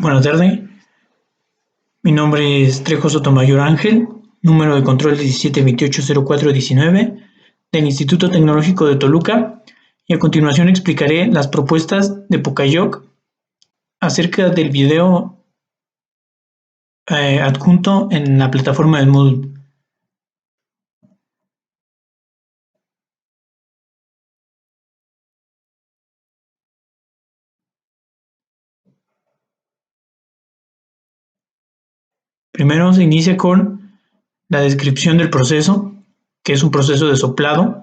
Buenas tardes, mi nombre es Trejo Sotomayor Ángel, número de control 17280419 del Instituto Tecnológico de Toluca, y a continuación explicaré las propuestas de Pocayoc acerca del video adjunto en la plataforma del Moodle. Primero se inicia con la descripción del proceso, que es un proceso de soplado,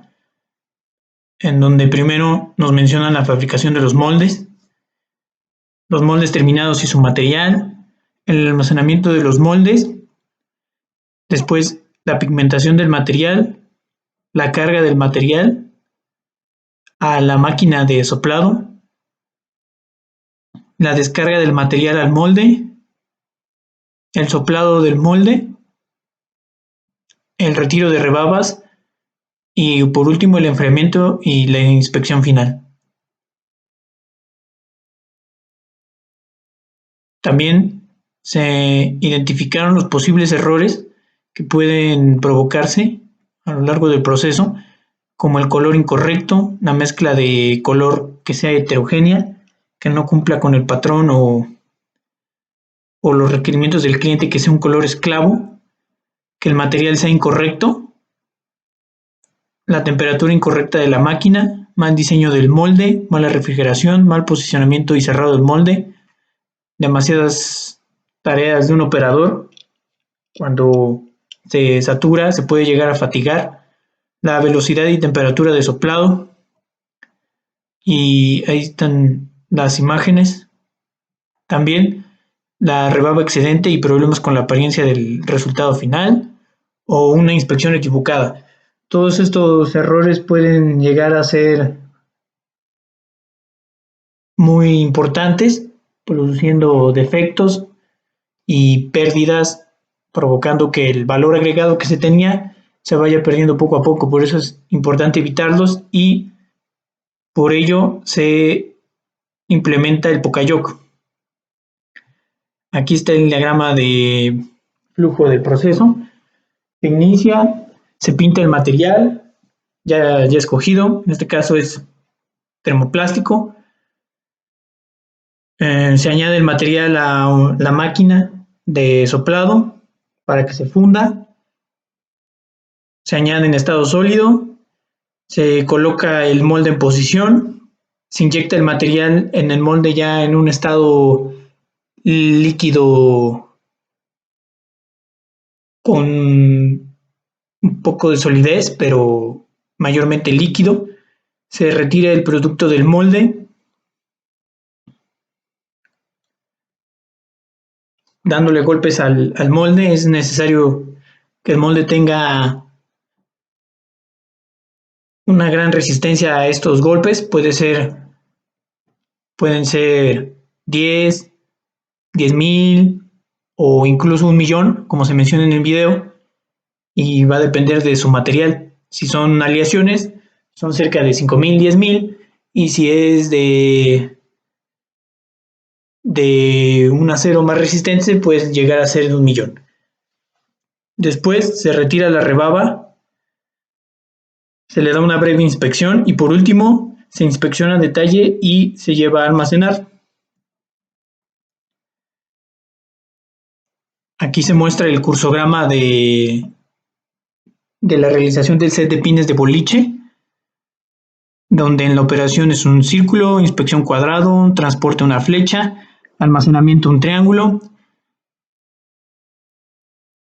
en donde primero nos mencionan la fabricación de los moldes terminados y su material, el almacenamiento de los moldes, después la pigmentación del material, la carga del material a la máquina de soplado, la descarga del material al molde, el soplado del molde, el retiro de rebabas y por último el enfriamiento y la inspección final. También se identificaron los posibles errores que pueden provocarse a lo largo del proceso, como el color incorrecto, la mezcla de color que sea heterogénea, que no cumpla con el patrón o los requerimientos del cliente, que sea un color esclavo, que el material sea incorrecto, la temperatura incorrecta de la máquina, mal diseño del molde, mala refrigeración, mal posicionamiento y cerrado del molde, demasiadas tareas de un operador. Cuando se satura se puede llegar a fatigar, la velocidad y temperatura de soplado, y ahí están las imágenes. También la rebaba excedente y problemas con la apariencia del resultado final o una inspección equivocada. Todos estos errores pueden llegar a ser muy importantes, produciendo defectos y pérdidas, provocando que el valor agregado que se tenía se vaya perdiendo poco a poco. Por eso es importante evitarlos y por ello se implementa el Pocayoc. Aquí está el diagrama de flujo del proceso. Se inicia, se pinta el material ya escogido, en este caso es termoplástico. Se añade el material a la máquina de soplado para que se funda. Se añade en estado sólido, se coloca el molde en posición, se inyecta el material en el molde ya en un estado líquido con un poco de solidez, pero mayormente líquido. Se retira el producto del molde, dándole golpes al molde. Es necesario que el molde tenga una gran resistencia a estos golpes. Pueden ser 10,000 o incluso 1,000,000, como se menciona en el video, y va a depender de su material. Si son aleaciones, son cerca de 5,000, 10,000, y si es de un acero más resistente, puede llegar a ser de 1,000,000. Después se retira la rebaba, se le da una breve inspección y por último se inspecciona a detalle y se lleva a almacenar. Aquí se muestra el cursograma de la realización del set de pines de boliche, donde en la operación es un círculo, inspección cuadrado, transporte una flecha, almacenamiento un triángulo,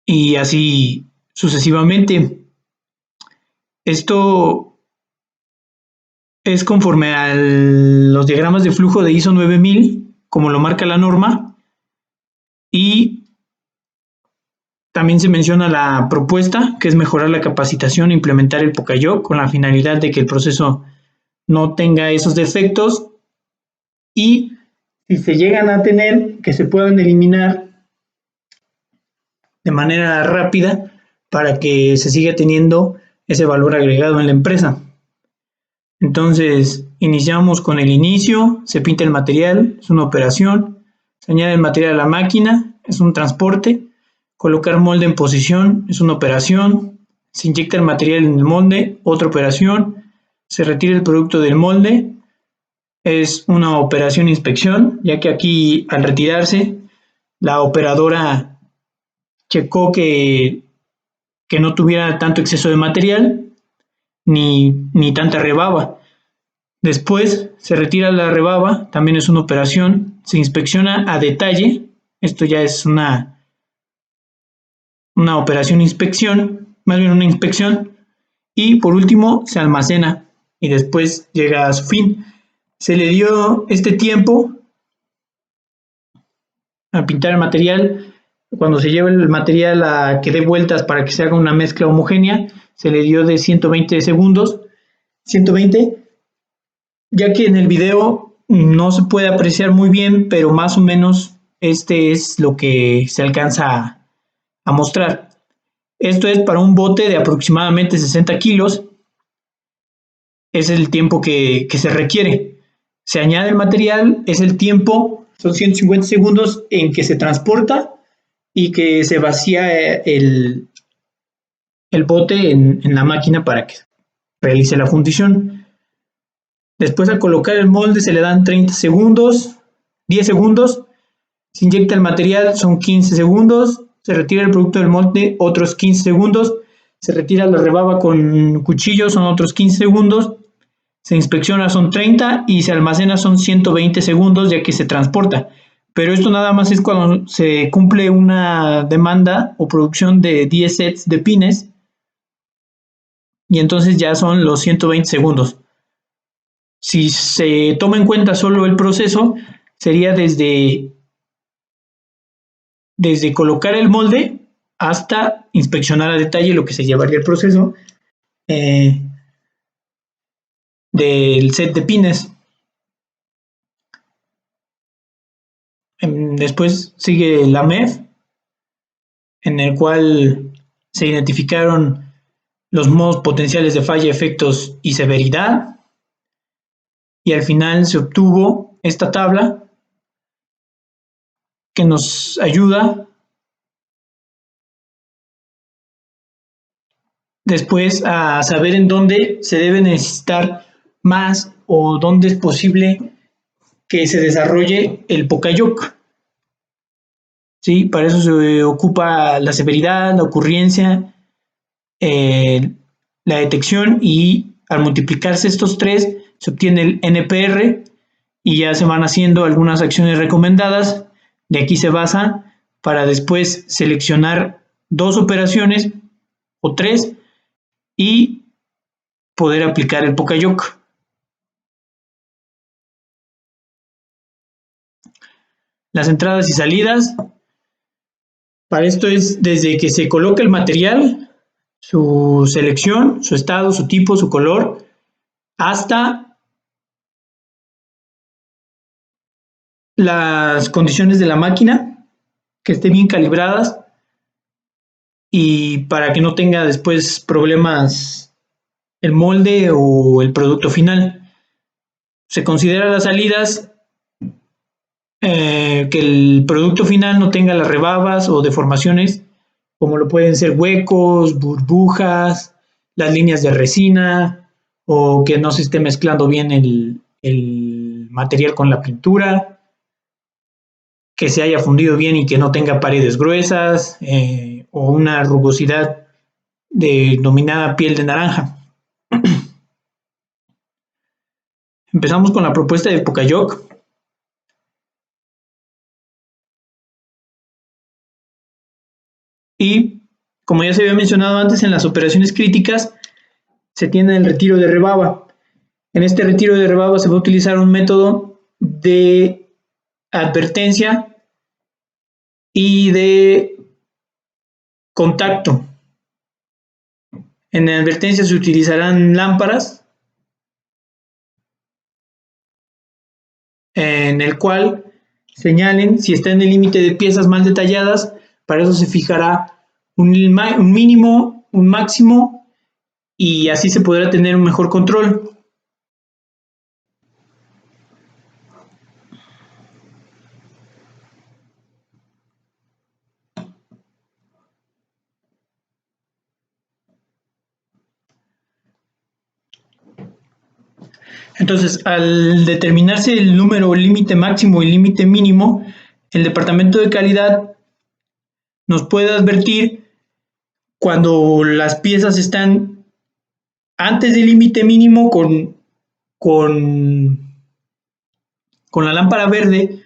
y así sucesivamente. Esto es conforme a los diagramas de flujo de ISO 9000, como lo marca la norma, y también se menciona la propuesta, que es mejorar la capacitación e implementar el Pocayoc con la finalidad de que el proceso no tenga esos defectos, y si se llegan a tener, que se puedan eliminar de manera rápida para que se siga teniendo ese valor agregado en la empresa. Entonces, iniciamos con el inicio, se pinta el material, es una operación, Se añade el material a la máquina, es un transporte. Colocar molde en posición es una operación. Se inyecta el material en el molde, otra operación. Se retira el producto del molde, es una operación inspección, ya que aquí al retirarse la operadora checó que no tuviera tanto exceso de material ni tanta rebaba. Después se retira la rebaba, también es una operación, se inspecciona a detalle, esto ya es una operación inspección, más bien una inspección, y por último se almacena y después llega a su fin. Se le dio este tiempo a pintar el material. Cuando se lleva el material a que dé vueltas para que se haga una mezcla homogénea, se le dio de 120 segundos, 120, ya que en el video no se puede apreciar muy bien, pero más o menos este es lo que se alcanza a mostrar. Esto es para un bote de aproximadamente 60 kilos, es el tiempo que se requiere. Se añade el material, es el tiempo, son 150 segundos en que se transporta y que se vacía el bote en la máquina para que realice la fundición. Después al colocar el molde se le dan 30 segundos, 10 segundos, se inyecta el material, son 15 segundos, se retira el producto del molde, otros 15 segundos, se retira la rebaba con cuchillo, son otros 15 segundos, se inspecciona, son 30 y se almacena, son 120 segundos, ya que se transporta. Pero esto nada más es cuando se cumple una demanda o producción de 10 sets de pines y entonces ya son los 120 segundos. Si se toma en cuenta solo el proceso, sería desde colocar el molde hasta inspeccionar a detalle lo que se llevaría el proceso eh, del set de pines. Después sigue la MEF, en el cual se identificaron los modos potenciales de falla, efectos y severidad, y al final se obtuvo esta tabla que nos ayuda después a saber en dónde se debe necesitar más o dónde es posible que se desarrolle el Pocayoc. ¿Sí? Para eso se ocupa la severidad, la ocurrencia, la detección, y al multiplicarse estos tres se obtiene el NPR y ya se van haciendo algunas acciones recomendadas. De aquí se basa para después seleccionar 2 operaciones o 3 y poder aplicar el Pocayoc. Las entradas y salidas, para esto es desde que se coloca el material, su selección, su estado, su tipo, su color, hasta las condiciones de la máquina, que estén bien calibradas y para que no tenga después problemas el molde o el producto final. Se considera las salidas que el producto final no tenga las rebabas o deformaciones, como lo pueden ser huecos, burbujas, las líneas de resina, o que no se esté mezclando bien el material con la pintura, que se haya fundido bien y que no tenga paredes gruesas, o una rugosidad denominada piel de naranja. Empezamos con la propuesta de Pocayoc. Y como ya se había mencionado antes, en las operaciones críticas se tiene el retiro de rebaba. En este retiro de rebaba se va a utilizar un método de advertencia y de contacto. En la advertencia se utilizarán lámparas en el cual señalen si está en el límite de piezas mal detalladas. Para eso se fijará un mínimo, un máximo, y así se podrá tener un mejor control. Entonces, al determinarse el número límite máximo y límite mínimo, el departamento de calidad nos puede advertir cuando las piezas están antes del límite mínimo con, con la lámpara verde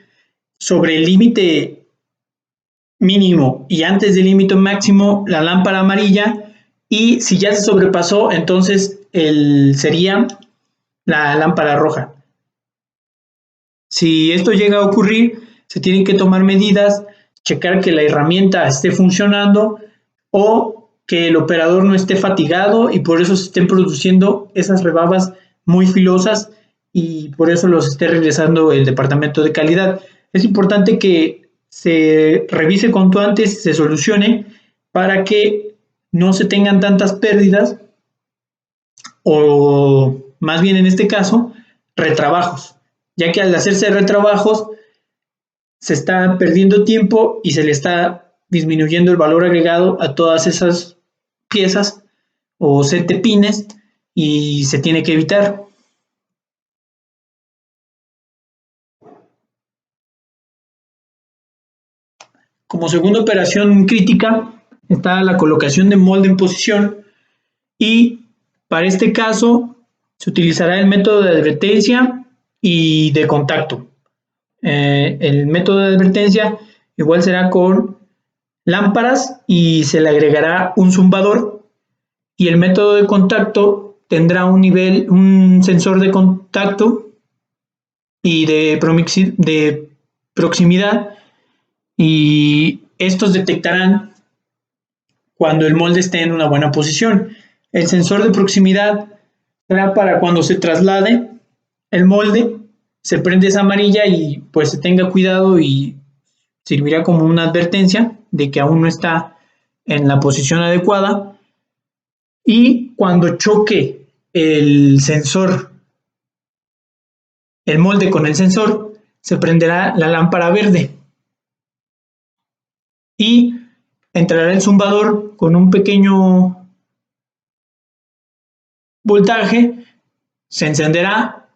sobre el límite mínimo y antes del límite máximo la lámpara amarilla, y si ya se sobrepasó, entonces sería la lámpara roja. Si esto llega a ocurrir, se tienen que tomar medidas, checar que la herramienta esté funcionando o que el operador no esté fatigado y por eso se estén produciendo esas rebabas muy filosas y por eso los esté regresando el departamento de calidad. Es importante que se revise cuanto antes, se solucione para que no se tengan tantas pérdidas o más bien en este caso, retrabajos, ya que al hacerse retrabajos se está perdiendo tiempo y se le está disminuyendo el valor agregado a todas esas piezas o set de pines y se tiene que evitar. Como segunda operación crítica está la colocación de molde en posición y para este caso se utilizará el método de advertencia y de contacto. El método de advertencia igual será con lámparas y se le agregará un zumbador, y el método de contacto tendrá un sensor de contacto y de proximidad, y estos detectarán cuando el molde esté en una buena posición. El sensor de proximidad será para cuando se traslade el molde, se prende esa amarilla y pues se tenga cuidado y servirá como una advertencia de que aún no está en la posición adecuada. Y cuando choque el molde con el sensor, se prenderá la lámpara verde y entrará el zumbador con un pequeño voltaje, se encenderá,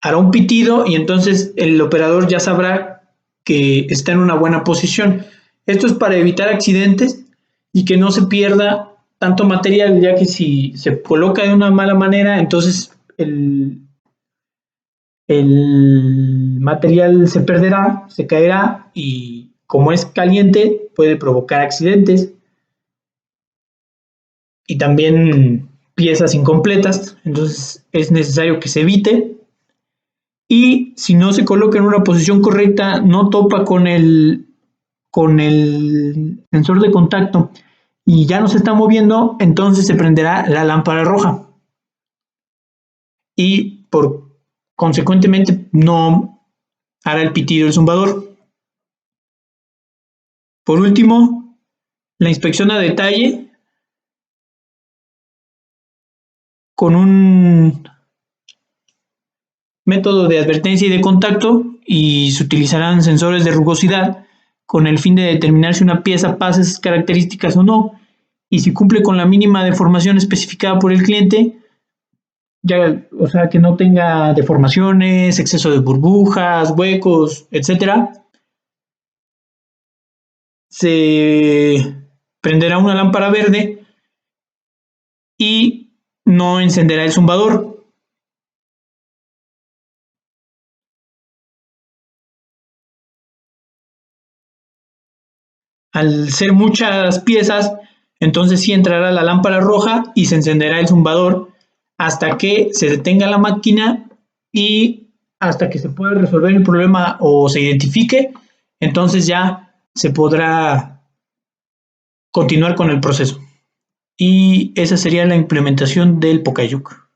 hará un pitido y entonces el operador ya sabrá que está en una buena posición. Esto es para evitar accidentes y que no se pierda tanto material, ya que si se coloca de una mala manera, entonces el material se perderá, se caerá y como es caliente puede provocar accidentes y también piezas incompletas. Entonces es necesario que se evite, y si no se coloca en una posición correcta, no topa con el sensor de contacto y ya no se está moviendo, entonces se prenderá la lámpara roja y consecuentemente no hará el pitido el zumbador. Por último, la inspección a detalle con un método de advertencia y de contacto, y se utilizarán sensores de rugosidad con el fin de determinar si una pieza pasa esas características o no, y si cumple con la mínima deformación especificada por el cliente, ya, o sea, que no tenga deformaciones, exceso de burbujas, huecos, etcétera, se prenderá una lámpara verde y no encenderá el zumbador. Al ser muchas piezas, entonces sí entrará la lámpara roja y se encenderá el zumbador hasta que se detenga la máquina y hasta que se pueda resolver el problema o se identifique, entonces ya se podrá continuar con el proceso. Y esa sería la implementación del Pocayuk.